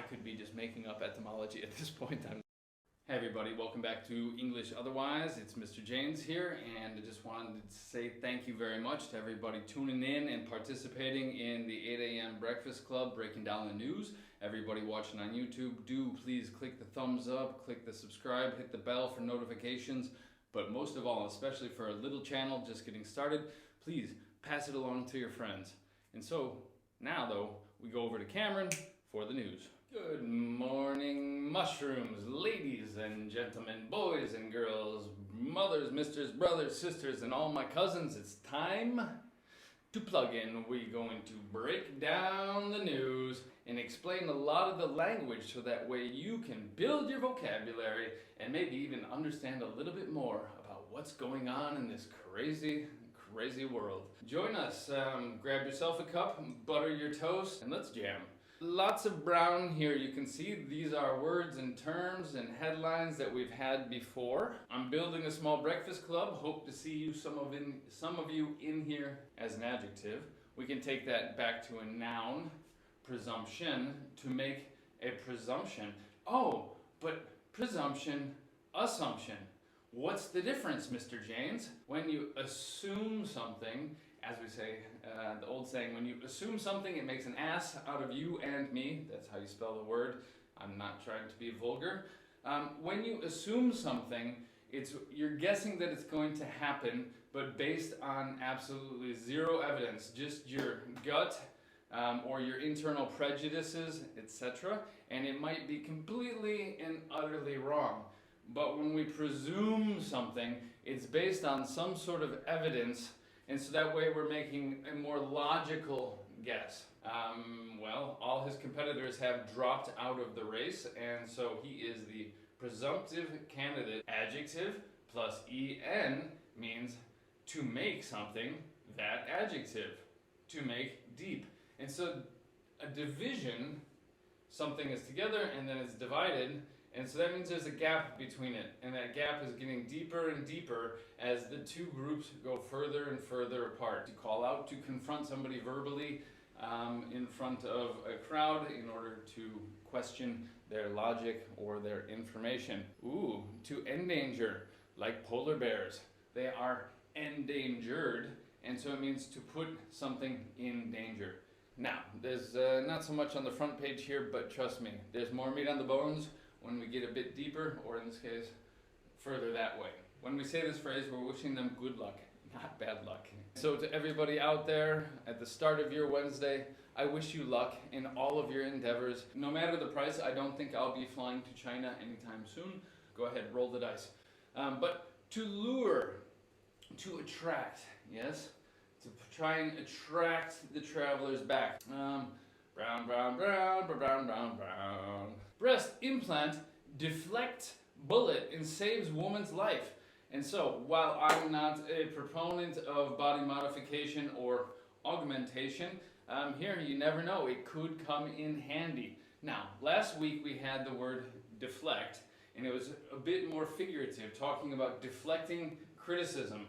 could be just making up etymology at this point. Hey everybody, welcome back to English Otherwise. It's Mr. James here, and I just wanted to say thank you very much to everybody tuning in and participating in the 8 a.m. Breakfast Club, breaking down the news. Everybody watching on YouTube, do please click the thumbs up, click the subscribe, hit the bell for notifications. But most of all, especially for a little channel just getting started, please pass it along to your friends. And so now though, we go over to Cameron for the news. Good morning, mushrooms, ladies and gentlemen, boys and girls, mothers, misters, brothers, sisters, and all my cousins. It's time to plug in. We're going to break down the news and explain a lot of the language so that way you can build your vocabulary and maybe even understand a little bit more about what's going on in this crazy world. Join us, grab yourself a cup, butter your toast, and let's jam. Lots of brown here. You can see these are words and terms and headlines that we've had before. I'm building a small breakfast club. Hope to see you, some of you in here as an adjective. We can take that back to a noun, presumption, to make a presumption. Oh, but presumption, assumption. What's the difference, Mr. James? When you assume something, as we say, the old saying, when you assume something, it makes an ass out of you and me. That's how you spell the word. I'm not trying to be vulgar. When you assume something, you're guessing that it's going to happen, but based on absolutely zero evidence, just your gut or your internal prejudices, etc. And it might be completely and utterly wrong. But when we presume something, it's based on some sort of evidence. And so that way we're making a more logical guess. Well, all his competitors have dropped out of the race, and so he is the presumptive candidate. Adjective plus en means to make something that adjective, to make deep. And so a division, something is together and then it's divided, and so that means there's a gap between it, and that gap is getting deeper and deeper as the two groups go further and further apart. To call out, to confront somebody verbally in front of a crowd in order to question their logic or their information. Ooh, to endanger, like polar bears. They are endangered, and so it means to put something in danger. Now, there's not so much on the front page here, but trust me, there's more meat on the bones when we get a bit deeper, or in this case, further that way. When we say this phrase, we're wishing them good luck, not bad luck. So to everybody out there, at the start of your Wednesday, I wish you luck in all of your endeavors. No matter the price, I don't think I'll be flying to China anytime soon. Go ahead, roll the dice. But to lure, to attract, yes? To try and attract the travelers back. Brown, brown, brown, brown, brown, brown, brown. Breast implant, deflect bullet and saves woman's life. And so, while I'm not a proponent of body modification or augmentation, here you never know, it could come in handy. Now, last week we had the word deflect, and it was a bit more figurative, talking about deflecting criticism.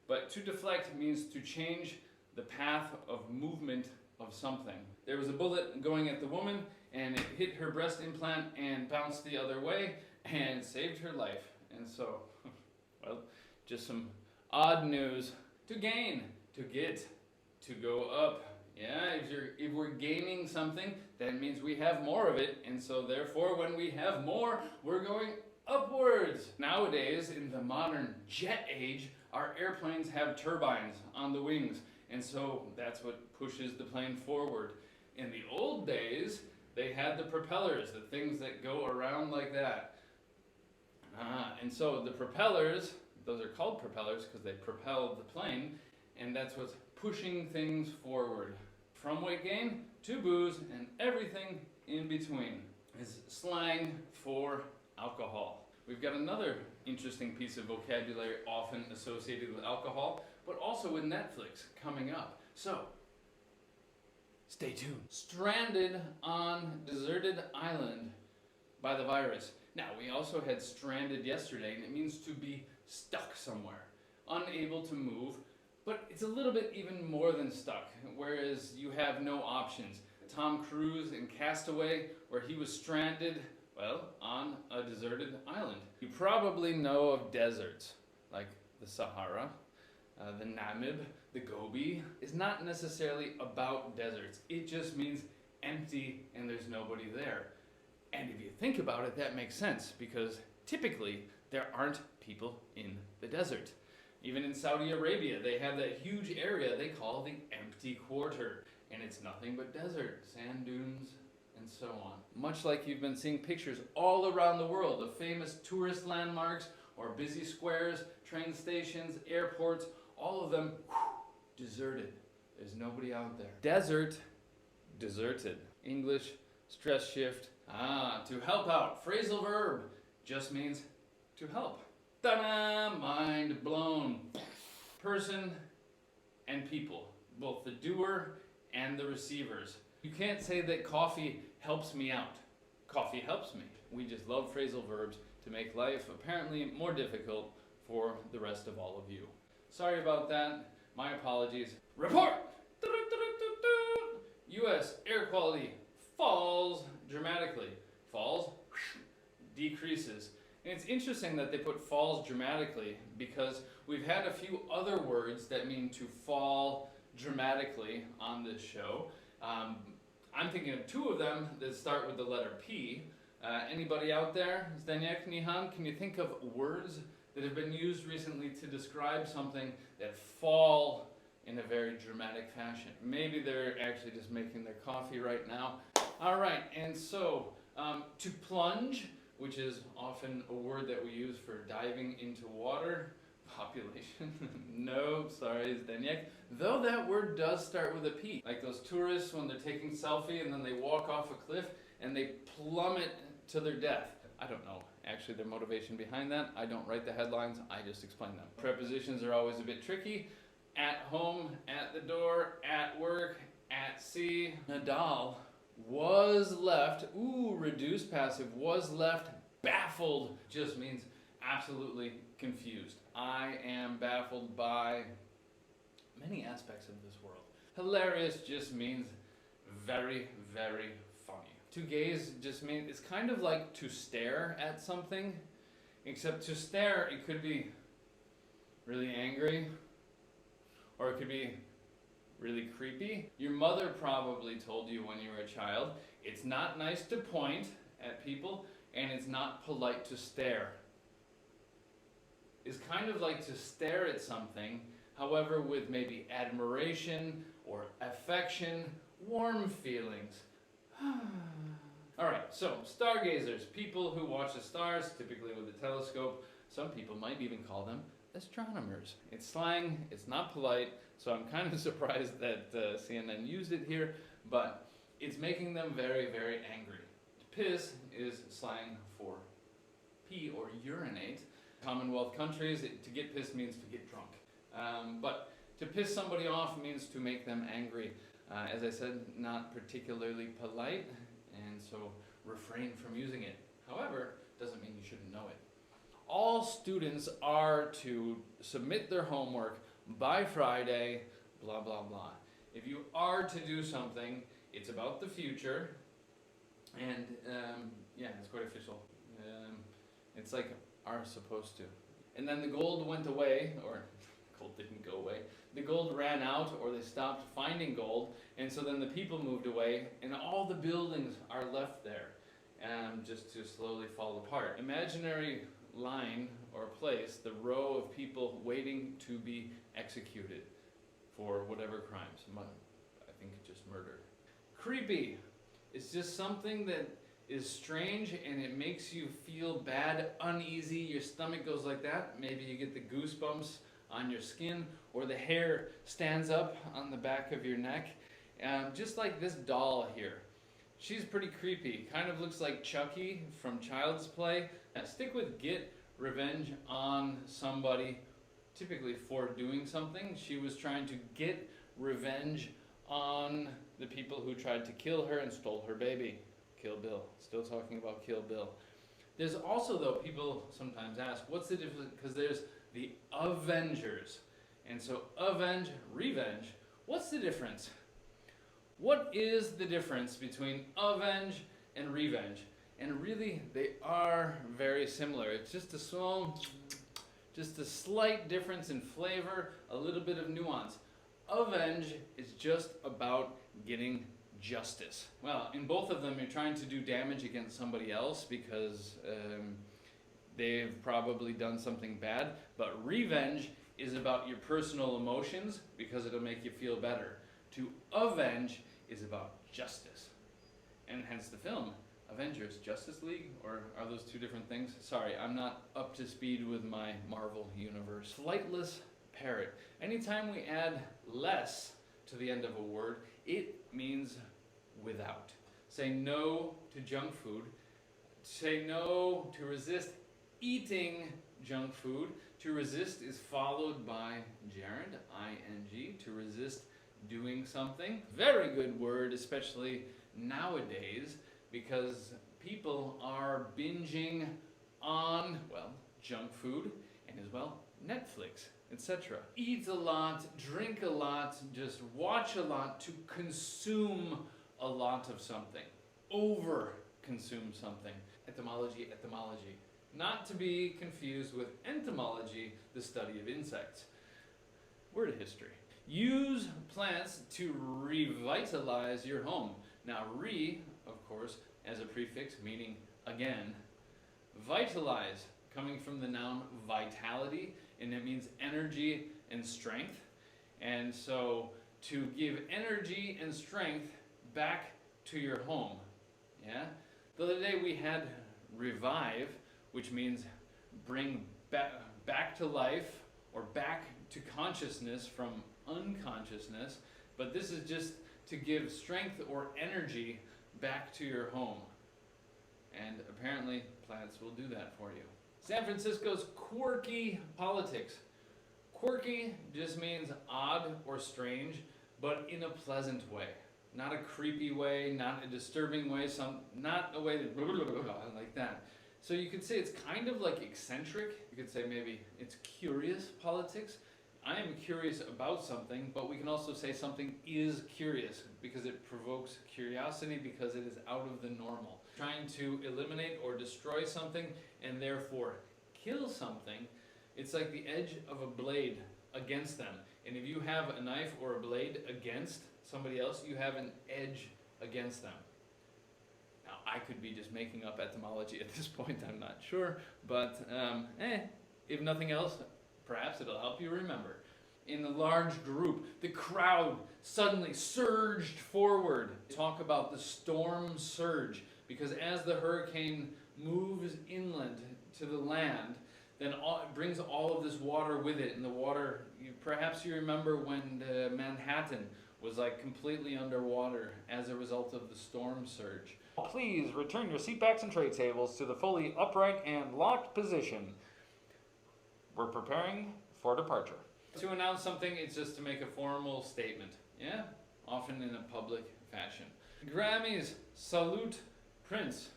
But to deflect means to change the path of movement of something. There was a bullet going at the woman, and it hit her breast implant and bounced the other way and saved her life. And so, well, just some odd news. To gain, to get, to go up. Yeah, if we're gaining something, that means we have more of it, and so therefore when we have more, we're going upwards. Nowadays, in the modern jet age, our airplanes have turbines on the wings, and so that's what pushes the plane forward. In the old days, they had the propellers, the things that go around like that. And so the propellers, those are called propellers because they propel the plane, and that's what's pushing things forward. From weight gain to booze and everything in between is slang for alcohol. We've got another interesting piece of vocabulary often associated with alcohol, but also with Netflix coming up. So, stay tuned. Stranded on deserted island by the virus. Now, we also had stranded yesterday, and it means to be stuck somewhere, unable to move, but it's a little bit even more than stuck, whereas you have no options. Tom Cruise in Castaway where he was stranded, well, on a deserted island. You probably know of deserts, like the Sahara, the Namib, the Gobi. It's not necessarily about deserts. It just means empty and there's nobody there. And if you think about it, that makes sense, because typically there aren't people in the desert. Even in Saudi Arabia, they have that huge area they call the empty quarter, and it's nothing but desert, sand dunes, and so on. Much like you've been seeing pictures all around the world of famous tourist landmarks or busy squares, train stations, airports, all of them deserted. There's nobody out there. Desert, deserted. English, stress shift. To help out. Phrasal verb just means to help. Ta-da! Mind blown. Person and people, both the doer and the receivers. You can't say that coffee helps me out. Coffee helps me. We just love phrasal verbs to make life apparently more difficult for the rest of all of you. Sorry about that. My apologies. Report! U.S. air quality falls dramatically. Falls, decreases. And it's interesting that they put falls dramatically, because we've had a few other words that mean to fall dramatically on this show. I'm thinking of two of them that start with the letter P. Anybody out there? Zdeněk, Nihan, can you think of words that have been used recently to describe something that fall in a very dramatic fashion? Maybe they're actually just making their coffee right now. All right, and so to plunge, which is often a word that we use for diving into water. Population? No, sorry, Zdeněk. Though that word does start with a P. Like those tourists when they're taking selfie and then they walk off a cliff and they plummet to their death. I don't know actually their motivation behind that. I don't write the headlines, I just explain them. Prepositions are always a bit tricky. At home, at the door, at work, at sea. Nadal was left, reduced passive, was left baffled. Just means absolutely confused. I am baffled by many aspects of this world. Hilarious just means very, very funny. To gaze just means, it's kind of like to stare at something, except to stare, it could be really angry, or it could be really creepy. Your mother probably told you when you were a child, it's not nice to point at people, and it's not polite to stare. It's kind of like to stare at something, however, with maybe admiration or affection, warm feelings. Alright, so stargazers, people who watch the stars, typically with a telescope. Some people might even call them astronomers. It's slang, it's not polite, so I'm kind of surprised that CNN used it here, but it's making them very, very angry. To piss is slang for pee or urinate. Commonwealth countries, to get pissed means to get drunk. But to piss somebody off means to make them angry. As I said, not particularly polite, and so refrain from using it. However, doesn't mean you shouldn't know it. All students are to submit their homework by Friday, blah, blah, blah. If you are to do something, it's about the future, and yeah, it's quite official. It's like are supposed to. And then the gold went away, or gold didn't go away. The gold ran out, or they stopped finding gold, and so then the people moved away, and all the buildings are left there, just to slowly fall apart. Imaginary line or place, the row of people waiting to be executed for whatever crimes. I think just murder. Creepy. It's just something that is strange and it makes you feel bad, uneasy, your stomach goes like that, maybe you get the goosebumps on your skin, or the hair stands up on the back of your neck. Just like this doll here. She's pretty creepy, kind of looks like Chucky from Child's Play. Stick with get revenge on somebody, typically for doing something. She was trying to get revenge on the people who tried to kill her and stole her baby. Kill Bill. Still talking about Kill Bill. There's also, though, people sometimes ask, what's the difference? Because there's the Avengers. And so avenge, revenge. What's the difference? What is the difference between avenge and revenge. And really, they are very similar. It's just a slight difference in flavor, a little bit of nuance. Avenge is just about getting justice. Well, in both of them, you're trying to do damage against somebody else because they've probably done something bad. But revenge is about your personal emotions because it'll make you feel better. To avenge is about justice. And hence the film, Avengers, Justice League, or are those two different things? Sorry, I'm not up to speed with my Marvel universe. Flightless parrot. Anytime we add less to the end of a word, it means without. Say no to junk food. Say no to resist eating junk food. To resist is followed by gerund, ing, to resist doing something. Very good word, especially nowadays, because people are binging on, well, junk food and as well Netflix, etc. Eat a lot, drink a lot, just watch a lot to consume a lot of something. Over consume something. Etymology, etymology. Not to be confused with entomology, the study of insects. Word history. Use plants to revitalize your home. Now, of course, as a prefix meaning again. Vitalize, coming from the noun vitality, and it means energy and strength. And so, to give energy and strength back to your home. Yeah? The other day we had revive, which means bring back to life or back to consciousness from unconsciousness, but this is just to give strength or energy back to your home. And apparently plants will do that for you. San Francisco's quirky politics. Quirky just means odd or strange, but in a pleasant way. Not a creepy way, not a disturbing way, not a way that like that. So you could say it's kind of like eccentric. You could say maybe it's curious politics. I am curious about something, but we can also say something is curious because it provokes curiosity because it is out of the normal. Trying to eliminate or destroy something and therefore kill something, it's like the edge of a blade against them. And if you have a knife or a blade against somebody else, you have an edge against them. Now, I could be just making up etymology at this point, I'm not sure, but if nothing else, perhaps it'll help you remember. In a large group, the crowd suddenly surged forward. Talk about the storm surge, because as the hurricane moves inland to the land, then it brings all of this water with it. And the water, perhaps you remember when Manhattan was like completely underwater as a result of the storm surge. Please return your seatbacks and tray tables to the fully upright and locked position. We're preparing for departure. To announce something, it's just to make a formal statement. Yeah? Often in a public fashion. Grammys, salute Prince.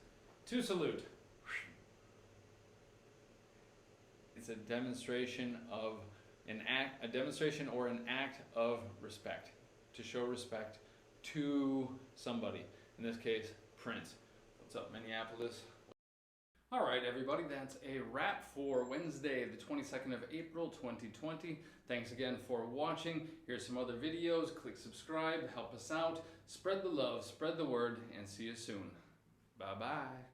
To salute. It's a demonstration of a demonstration or an act of respect. To show respect to somebody. In this case, Prince. What's up, Minneapolis? Alright everybody, that's a wrap for Wednesday, the 22nd of April, 2020. Thanks again for watching. Here's some other videos. Click subscribe, help us out. Spread the love, spread the word, and see you soon. Bye-bye.